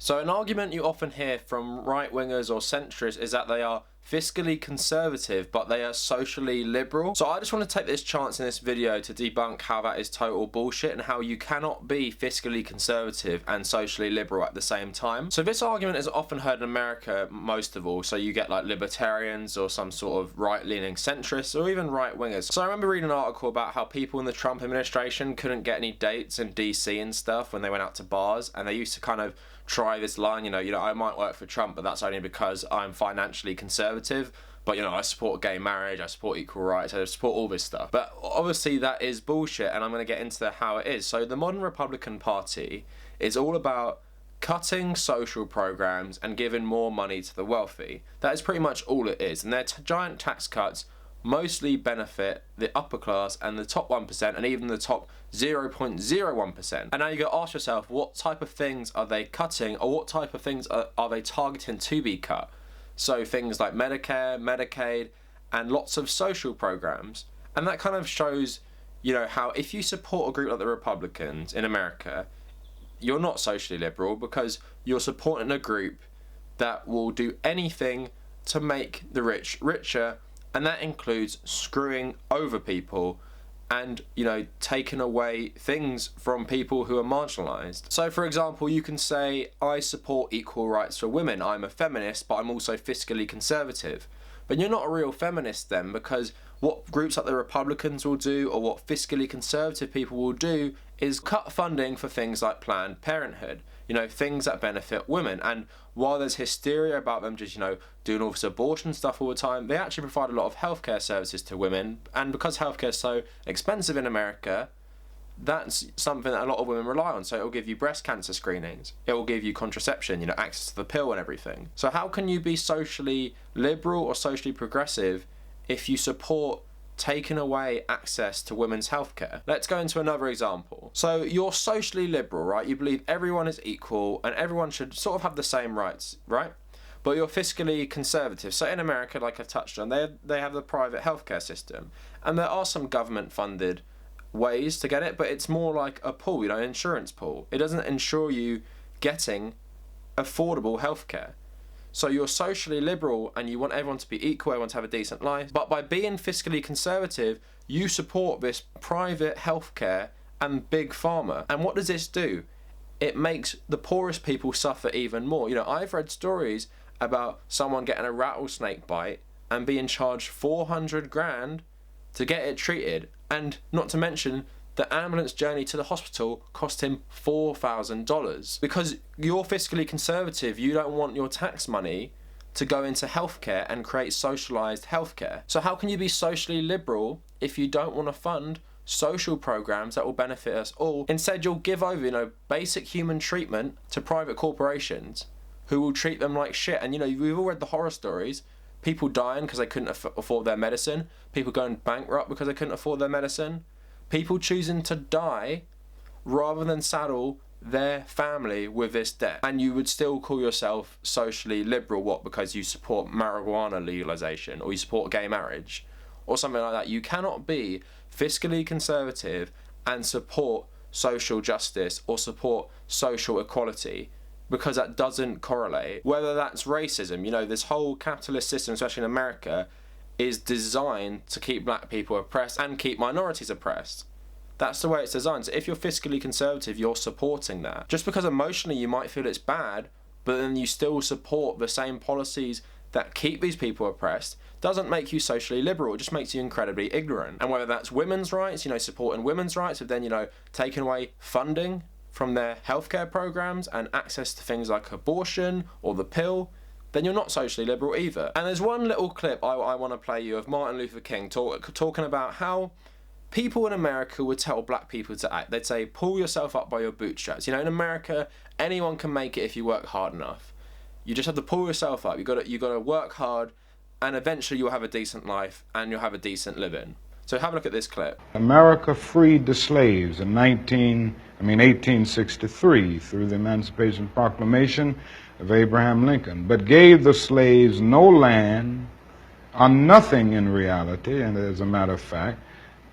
So an argument you often hear from right-wingers or centrists is that they are fiscally conservative, but they are socially liberal. So I just want to take this chance in this video to debunk how that is total bullshit and how you cannot be fiscally conservative and socially liberal at the same time. So this argument is often heard in America most of all. So you get like libertarians or some sort of right-leaning centrists or even right-wingers. So I remember reading an article about how people in the Trump administration couldn't get any dates in DC and stuff when they went out to bars, and they used to kind of try this line, you know, I might work for Trump, but that's only because I'm financially conservative. But, I support gay marriage, I support equal rights, I support all this stuff. But obviously that is bullshit, and I'm going to get into how it is. So the modern Republican Party is all about cutting social programs and giving more money to the wealthy. That is pretty much all it is. And their giant tax cuts mostly benefit the upper class and the top 1% and even the top 0.01%. And now you got to ask yourself, what type of things are they cutting, or what type of things are they targeting to be cut? So things like Medicare, Medicaid, and lots of social programs. And that kind of shows, how if you support a group like the Republicans in America, you're not socially liberal because you're supporting a group that will do anything to make the rich richer. And that includes screwing over people and, taking away things from people who are marginalised. So, for example, you can say, I support equal rights for women. I'm a feminist, but I'm also fiscally conservative. But you're not a real feminist then, because what groups like the Republicans will do, or what fiscally conservative people will do, is cut funding for things like Planned Parenthood, things that benefit women. And while there's hysteria about them just, doing all this abortion stuff all the time, they actually provide a lot of healthcare services to women. And because healthcare is so expensive in America, that's something that a lot of women rely on. So it will give you breast cancer screenings, it will give you contraception, access to the pill and everything. So how can you be socially liberal or socially progressive if you support taking away access to women's healthcare? Let's go into another example. So you're socially liberal, right? You believe everyone is equal and everyone should sort of have the same rights, right? But you're fiscally conservative. So in America, like I've touched on, they have the private healthcare system, and there are some government funded ways to get it, but it's more like a pool, an insurance pool. It doesn't ensure you getting affordable healthcare. So you're socially liberal and you want everyone to be equal, everyone to have a decent life. But by being fiscally conservative, you support this private healthcare and big pharma. And what does this do? It makes the poorest people suffer even more. I've read stories about someone getting a rattlesnake bite and being charged 400 grand to get it treated. And not to mention, the ambulance journey to the hospital cost him $4,000. Because you're fiscally conservative, you don't want your tax money to go into healthcare and create socialised healthcare. So how can you be socially liberal if you don't want to fund social programs that will benefit us all? Instead, you'll give over, basic human treatment to private corporations who will treat them like shit. And, we've all read the horror stories. People dying because they couldn't afford their medicine. People going bankrupt because they couldn't afford their medicine. People choosing to die rather than saddle their family with this debt. And you would still call yourself socially liberal, what? Because you support marijuana legalization or you support gay marriage or something like that. You cannot be fiscally conservative and support social justice or support social equality, because that doesn't correlate. Whether that's racism, this whole capitalist system, especially in America, is designed to keep black people oppressed and keep minorities oppressed. That's the way it's designed. So if you're fiscally conservative, you're supporting that. Just because emotionally you might feel it's bad, but then you still support the same policies that keep these people oppressed, doesn't make you socially liberal. It just makes you incredibly ignorant. And whether that's women's rights, supporting women's rights, but then, taking away funding from their healthcare programs and access to things like abortion or the pill, then you're not socially liberal either. And there's one little clip I want to play you of Martin Luther King talking about how people in America would tell black people to act. They'd say, pull yourself up by your bootstraps. In America, anyone can make it if you work hard enough. You just have to pull yourself up. You got to work hard, and eventually you'll have a decent life and you'll have a decent living. So have a look at this clip. America freed the slaves in 1863 through the Emancipation Proclamation of Abraham Lincoln, but gave the slaves no land or nothing in reality, and as a matter of fact,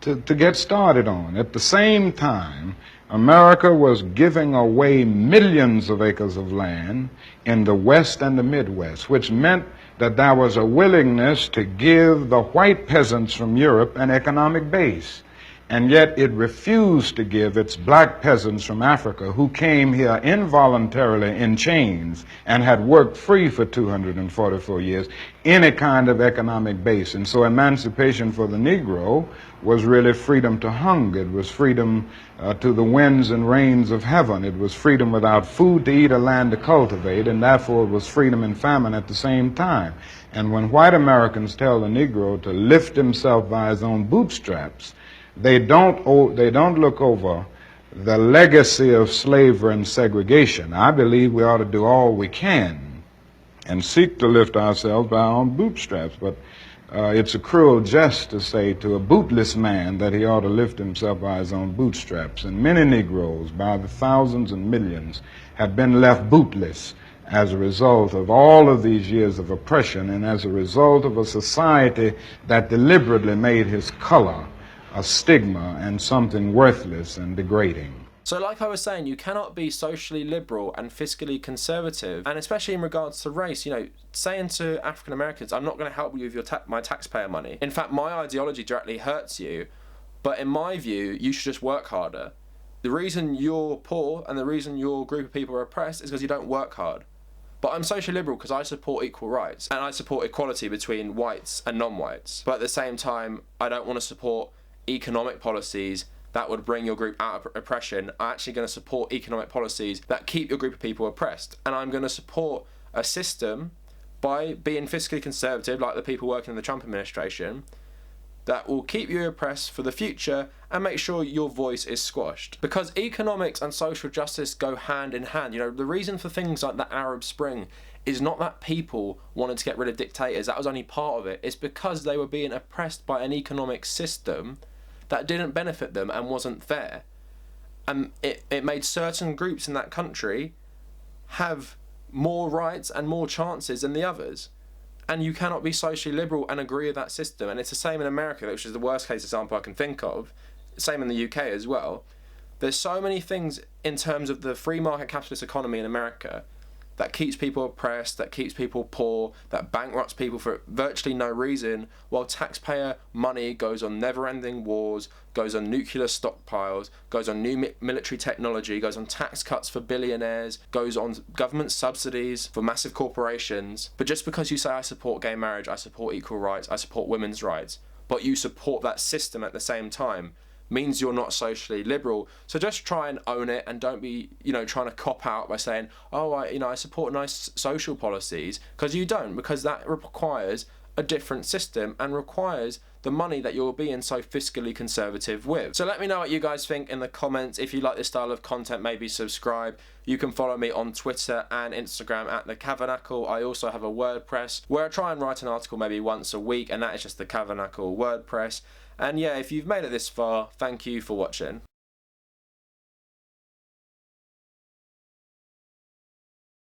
to get started on. At the same time, America was giving away millions of acres of land in the West and the Midwest, which meant that there was a willingness to give the white peasants from Europe an economic base. And yet it refused to give its black peasants from Africa, who came here involuntarily in chains and had worked free for 244 years, any kind of economic base. And so emancipation for the Negro was really freedom to hunger. It was freedom to the winds and rains of heaven. It was freedom without food to eat or land to cultivate, and therefore it was freedom and famine at the same time. And when white Americans tell the Negro to lift himself by his own bootstraps, they don't look over the legacy of slavery and segregation. I believe we ought to do all we can and seek to lift ourselves by our own bootstraps, but it's a cruel jest to say to a bootless man that he ought to lift himself by his own bootstraps. And many Negroes, by the thousands and millions, have been left bootless as a result of all of these years of oppression and as a result of a society that deliberately made his color a stigma and something worthless and degrading. So like I was saying, you cannot be socially liberal and fiscally conservative, and especially in regards to race, you know, saying to African Americans, I'm not going to help you with your my taxpayer money. In fact, my ideology directly hurts you, but in my view, you should just work harder. The reason you're poor and the reason your group of people are oppressed is because you don't work hard. But I'm socially liberal because I support equal rights, and I support equality between whites and non-whites. But at the same time, I don't want to support economic policies that would bring your group out of oppression. I'm actually going to support economic policies that keep your group of people oppressed. And I'm going to support a system by being fiscally conservative, like the people working in the Trump administration, that will keep you oppressed for the future and make sure your voice is squashed. Because economics and social justice go hand in hand. You know, the reason for things like the Arab Spring is not that people wanted to get rid of dictators. That was only part of it. It's because they were being oppressed by an economic system that didn't benefit them and wasn't fair. And it made certain groups in that country have more rights and more chances than the others. And you cannot be socially liberal and agree with that system. And it's the same in America, which is the worst case example I can think of. Same in the UK as well. There's so many things in terms of the free market capitalist economy in America that keeps people oppressed, that keeps people poor, that bankrupts people for virtually no reason, while taxpayer money goes on never-ending wars, goes on nuclear stockpiles, goes on new military technology, goes on tax cuts for billionaires, goes on government subsidies for massive corporations. But just because you say, I support gay marriage, I support equal rights, I support women's rights, but you support that system at the same time, means you're not socially liberal. So just try and own it, and don't be, you know, trying to cop out by saying, oh, I support nice social policies, because you don't, because that requires a different system and requires the money that you're being so fiscally conservative with. So let me know what you guys think in the comments. If you like this style of content, maybe subscribe. You can follow me on Twitter and Instagram at The Tabernacle. I also have a WordPress where I try and write an article maybe once a week, and that is just The Tabernacle WordPress. And yeah, if you've made it this far, thank you for watching.